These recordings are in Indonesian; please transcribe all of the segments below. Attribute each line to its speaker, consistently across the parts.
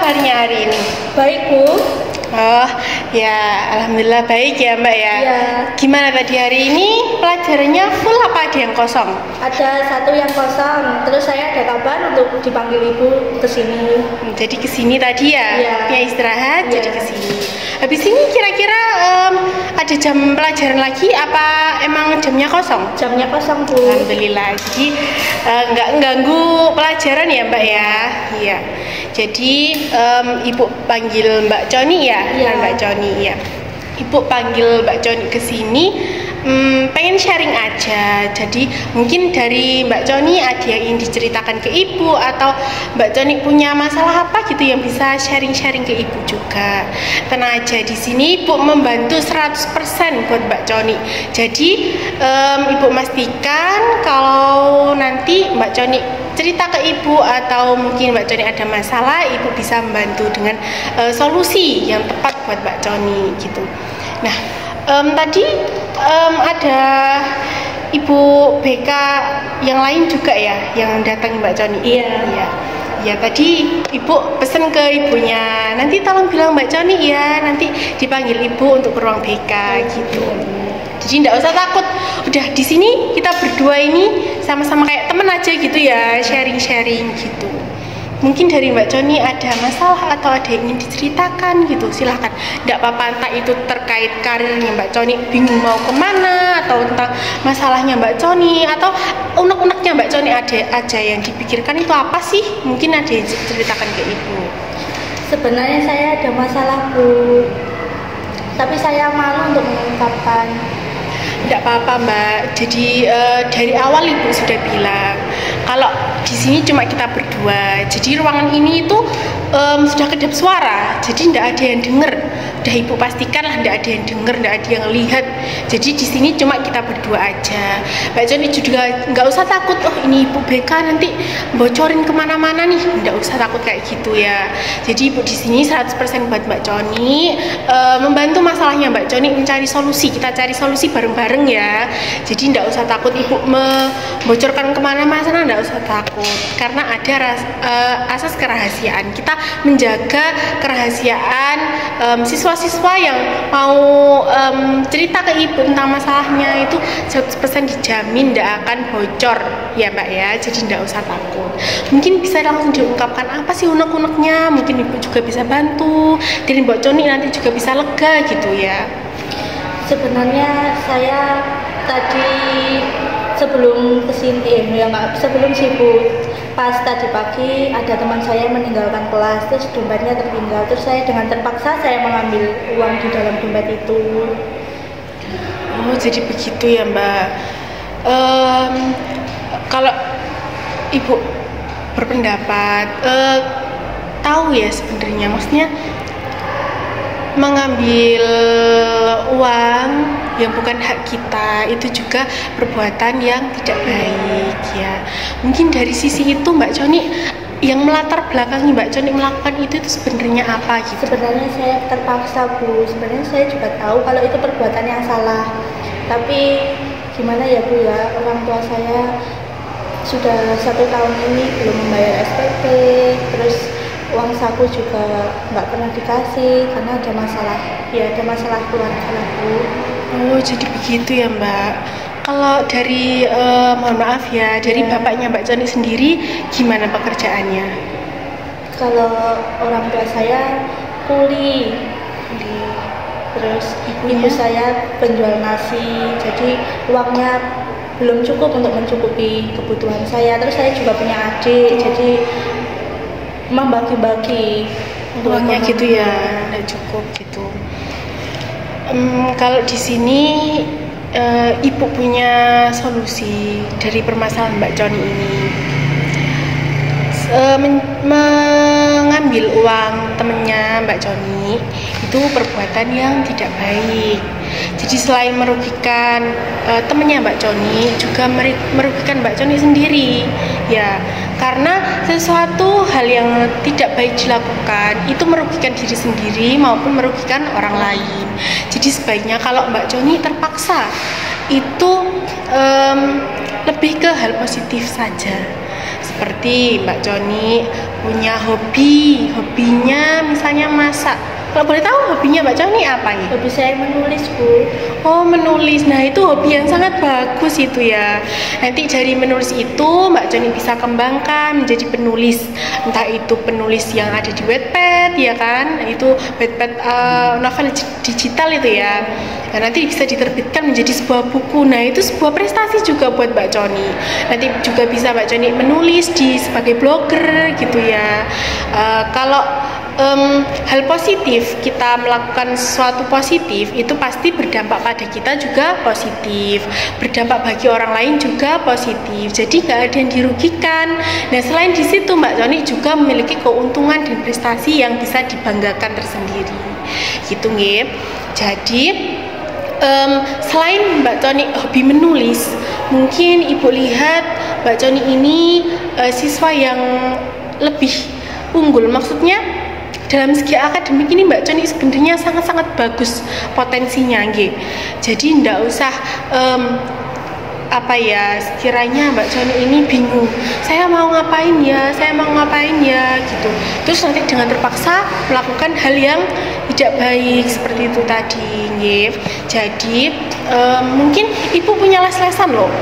Speaker 1: kabarnya hari ini?
Speaker 2: Baik, Bu.
Speaker 1: Oh, ya, alhamdulillah baik ya Mbak ya.
Speaker 2: Iya.
Speaker 1: Gimana tadi hari ini pelajarannya full apa ada yang kosong?
Speaker 2: Ada satu yang kosong. Terus saya ada kabar untuk dipanggil Ibu ke sini.
Speaker 1: Jadi kesini tadi ya?
Speaker 2: Iya.
Speaker 1: Ya istirahat,
Speaker 2: Iya.
Speaker 1: jadi kesini. Habis ini kira-kira ada jam pelajaran lagi apa emang jamnya kosong?
Speaker 2: Jamnya kosong, Bu.
Speaker 1: Alhamdulillah, jadi nggak ganggu pelajaran ya Mbak ya. Iya. Jadi Ibu panggil Mbak Coni ya,
Speaker 2: Iya.
Speaker 1: Mbak Coni ya. Ibu panggil Mbak Coni ke sini, pengen sharing aja. Jadi mungkin dari Mbak Coni ada yang ingin diceritakan ke Ibu atau Mbak Coni punya masalah apa gitu yang bisa sharing-sharing ke Ibu juga. Tenang aja, di sini Ibu membantu 100% buat Mbak Coni. Jadi Ibu pastikan kalau nanti Mbak Coni cerita ke Ibu atau mungkin Mbak Coni ada masalah, Ibu bisa membantu dengan solusi yang tepat buat Mbak Coni gitu. Nah, tadi ada Ibu BK yang lain juga ya yang datang Mbak Coni.
Speaker 2: Iya.
Speaker 1: Iya. Ya tadi Ibu pesen ke ibunya, nanti tolong bilang Mbak Coni ya, nanti dipanggil Ibu untuk ke ruang BK gitu. Jadi nggak usah takut, udah di sini kita berdua ini sama-sama kayak temen aja gitu ya, sharing-sharing gitu. Mungkin dari Mbak Coni ada masalah atau ada yang ingin diceritakan gitu, silahkan. Nggak apa-apa, entah itu terkait karirnya Mbak Coni, bingung mau kemana, atau tentang masalahnya Mbak Coni, atau unek-uneknya Mbak Coni ada aja yang dipikirkan itu apa sih? Mungkin ada yang diceritakan ke Ibu.
Speaker 2: Sebenarnya saya ada masalah, Bu. Tapi saya malu untuk mengungkapkan.
Speaker 1: Tidak apa-apa Mbak. Jadi dari awal Ibu sudah bilang kalau di sini cuma kita berdua. Jadi ruangan ini itu sudah kedap suara. Jadi tidak ada yang dengar. Udah Ibu pastikan lah tidak ada yang dengar, tidak ada yang lihat. Jadi di sini cuma kita berdua aja. Mbak Coni juga nggak usah takut. Oh ini Ibu BK nanti bocorin kemana-mana nih. Nggak usah takut kayak gitu ya. Jadi Ibu di sini 100% buat Mbak Coni, membantu masalahnya Mbak Coni, mencari solusi. Kita cari solusi bareng-bareng ya. Jadi nggak usah takut Ibu membocorkan kemana-mana, nggak usah takut. Karena ada asas kerahasiaan. Kita menjaga kerahasiaan siswa-siswa yang mau cerita ke Ibu tentang masalahnya itu 100% dijamin tidak akan bocor ya Mbak ya. Jadi nggak usah takut. Mungkin bisa langsung diungkapkan apa sih unek-uneknya. Mungkin Ibu juga bisa bantu. Dari Mbak Coni nanti juga bisa lega gitu ya.
Speaker 2: Sebenarnya saya tadi sebelum kesini, sebelum sibuk, pas tadi pagi ada teman saya meninggalkan kelas, terus dompetnya tertinggal, terus saya dengan terpaksa saya mengambil uang di dalam dompet itu.
Speaker 1: Oh jadi begitu ya Mbak. Kalau Ibu berpendapat, tahu ya sebenarnya, maksudnya mengambil uang yang bukan hak kita itu juga perbuatan yang tidak baik ya. Mungkin dari sisi itu Mbak Coni yang melatar belakangi Mbak Coni melakukan itu sebenarnya apa gitu?
Speaker 2: Sebenarnya saya terpaksa, Bu. Sebenarnya saya juga tahu kalau itu perbuatan yang salah. Tapi gimana ya Bu ya, orang tua saya sudah 1 tahun ini belum membayar SPP, terus uang saku juga nggak pernah dikasih karena ada masalah keluarga lah, Bu.
Speaker 1: Oh jadi begitu ya Mbak. Kalau dari mohon maaf ya, dari bapaknya Mbak Coni sendiri gimana pekerjaannya?
Speaker 2: Kalau orang tua saya kuli. Terus ibu saya penjual nasi, jadi uangnya belum cukup untuk mencukupi kebutuhan saya. Terus saya juga punya adik, jadi membagi-bagi
Speaker 1: uangnya gitu ya, nggak cukup gitu. Kalau di sini Ibu punya solusi dari permasalahan Mbak Coni ini. Mengambil uang temennya Mbak Coni itu perbuatan yang tidak baik. Jadi selain merugikan temennya Mbak Coni, juga merugikan Mbak Coni sendiri ya, karena sesuatu hal yang tidak baik dilakukan itu merugikan diri sendiri maupun merugikan orang lain. Jadi sebaiknya kalau Mbak Coni terpaksa itu lebih ke hal positif saja. Seperti Mbak Joni punya hobinya misalnya masak. Kalau boleh tahu hobinya Mbak Joni apa nih?
Speaker 2: Hobi saya menulis, Bu.
Speaker 1: Oh, menulis. Nah, itu hobi yang sangat bagus itu ya. Nanti dari menulis itu Mbak Joni bisa kembangkan menjadi penulis. Entah itu penulis yang ada di Wattpad ya kan? Itu Wattpad novel digital itu ya. Nah, nanti bisa diterbitkan menjadi sebuah buku. Nah, itu sebuah prestasi juga buat Mbak Joni. Nanti juga bisa Mbak Joni menulis sebagai blogger gitu ya. Kalau hal positif, kita melakukan sesuatu positif itu pasti berdampak pada kita juga positif, berdampak bagi orang lain juga positif, jadi nggak ada yang dirugikan. Nah, selain di situ Mbak Joni juga memiliki keuntungan dan prestasi yang bisa dibanggakan tersendiri gitu nggih. Jadi selain Mbak Joni hobi menulis, mungkin Ibu lihat Mbak Joni ini siswa yang lebih unggul, maksudnya dalam segi akademik ini Mbak Joni sebenarnya sangat-sangat bagus potensinya nggih. Jadi ndak usah sekiranya Mbak Joni ini bingung, saya mau ngapain ya gitu. Terus nanti dengan terpaksa melakukan hal yang tidak baik seperti itu tadi nggih. Jadi mungkin Ibu punya les-lesan loh.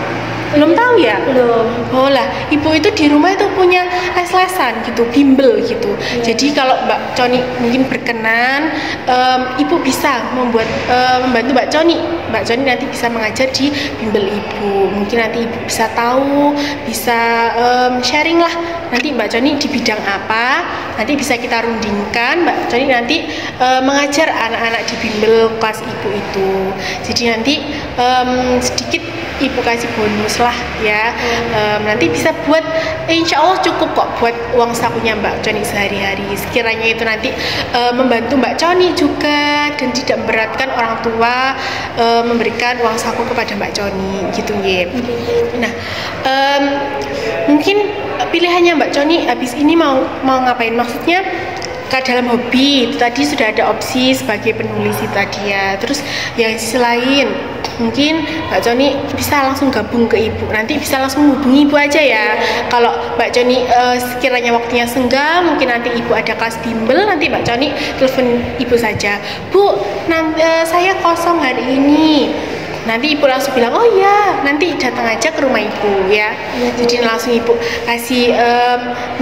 Speaker 1: Belum tahu ya?
Speaker 2: Belum.
Speaker 1: Oh lah, Ibu itu di rumah itu punya les-lesan gitu, bimbel gitu. Jadi kalau Mbak Joni mungkin berkenan, Ibu bisa membantu Mbak Joni. Mbak Joni nanti bisa mengajar di bimbel Ibu. Mungkin nanti Ibu bisa tahu, bisa sharing lah. Nanti Mbak Joni di bidang apa? Nanti bisa kita rundingkan. Mbak Joni nanti mengajar anak-anak di bimbel kelas Ibu itu. Jadi nanti sedikit Ibu kasih bonus lah ya. Nanti bisa buat, insya Allah cukup kok buat uang sakunya Mbak Joni sehari-hari. Sekiranya itu nanti membantu Mbak Joni juga dan tidak memberatkan orang tua memberikan uang saku kepada Mbak Joni gitu nggih. Nah, mungkin pilihannya Mbak Joni habis ini mau ngapain, maksudnya dalam hobi itu tadi sudah ada opsi sebagai penulis itu tadi ya. Terus yang sisi lain mungkin Mbak Joni bisa langsung gabung ke Ibu, nanti bisa langsung hubungi Ibu aja ya. Kalau Mbak Joni sekiranya waktunya senggang, mungkin nanti Ibu ada kelas bimbel, nanti Mbak Joni telepon Ibu saja, Bu, nanti saya kosong hari ini. Nanti Ibu langsung bilang, oh ya, nanti datang aja ke rumah Ibu ya. Jadi langsung Ibu kasih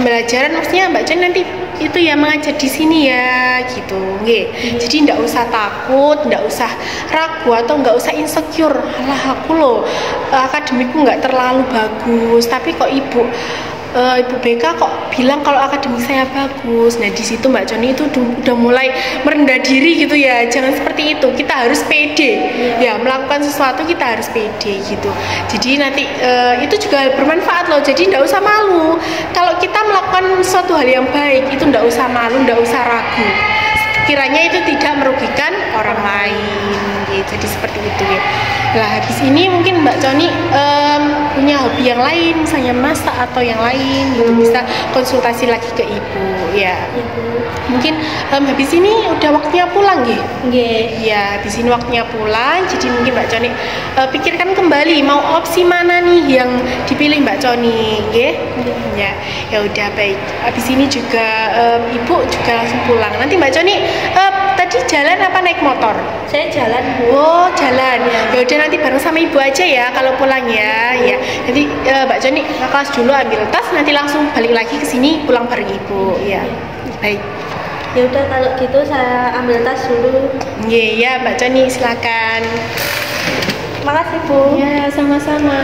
Speaker 1: pembelajaran, maksudnya Mbak Joni nanti itu ya mengajar di sini ya gitu nggih. Jadi ndak usah takut, ndak usah ragu atau nggak usah insecure, alah aku loh akademikku nggak terlalu bagus, tapi kok Ibu BK kok bilang kalau akademik saya bagus. Nah, di situ Mbak Joni itu udah mulai merendah diri gitu ya. Jangan seperti itu, kita harus pede ya, melakukan sesuatu kita harus pede gitu. Jadi nanti itu juga bermanfaat loh. Jadi ndak usah malu kalau kita melakukan suatu hal yang baik, itu ndak usah malu, ndak usah ragu, kiranya itu tidak merugikan orang lain gitu. Jadi seperti itu ya. Nah, habis ini mungkin Mbak Joni punya hobi yang lain, misalnya masak atau yang lain gitu, bisa konsultasi lagi ke Ibu ya. Mungkin habis ini udah waktunya pulang ya, habis ini waktunya pulang. Jadi mungkin Mbak Joni pikirkan kembali mau opsi mana nih yang dipilih Mbak Joni ya udah baik. Habis ini juga Ibu juga langsung pulang. Nanti Mbak Joni tadi jalan apa naik motor?
Speaker 2: Saya jalan, Bu.
Speaker 1: Oh, jalan. Ya udah nanti bareng sama Ibu aja ya kalau pulang ya. Ya. Nanti Mbak Joni ke kelas dulu, ambil tas, nanti langsung balik lagi ke sini pulang bareng Ibu ya. Baik.
Speaker 2: Ya udah kalau gitu saya ambil tas dulu.
Speaker 1: Ya, Mbak Joni silakan.
Speaker 2: Makasih, Bu.
Speaker 1: Ya, sama-sama.